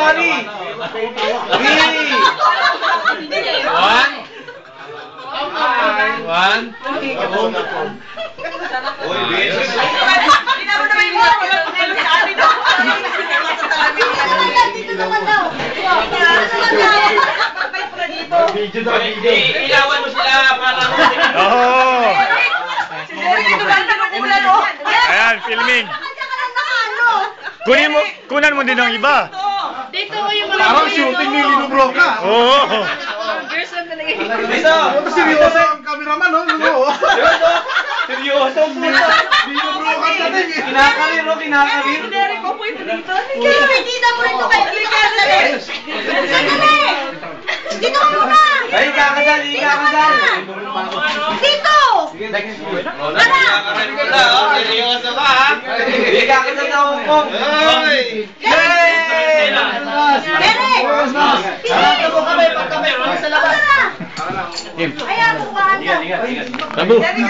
Mari. 3. Ilawan mo sila para Oo. Ayan, filming. Kunan mo din ang iba. Dito yung mga Parang shooting ni Lino Broca. Oo. girls na nalagay. Dito. Ito seryoso ang cameraman, no? Seryoso po ito. Lino Broca natin eh. Kinakalir, no? Kinakalir. Derek ko po ito dito. Kita mo rin ito kayo. Dito ka muna! Ay, kakasal, kakasal. Dito! Seryoso ka, ha? Kakasal na Hong Kong. Derek! Dito mo kami pag kami sa labas. Ayan, bukaan mo.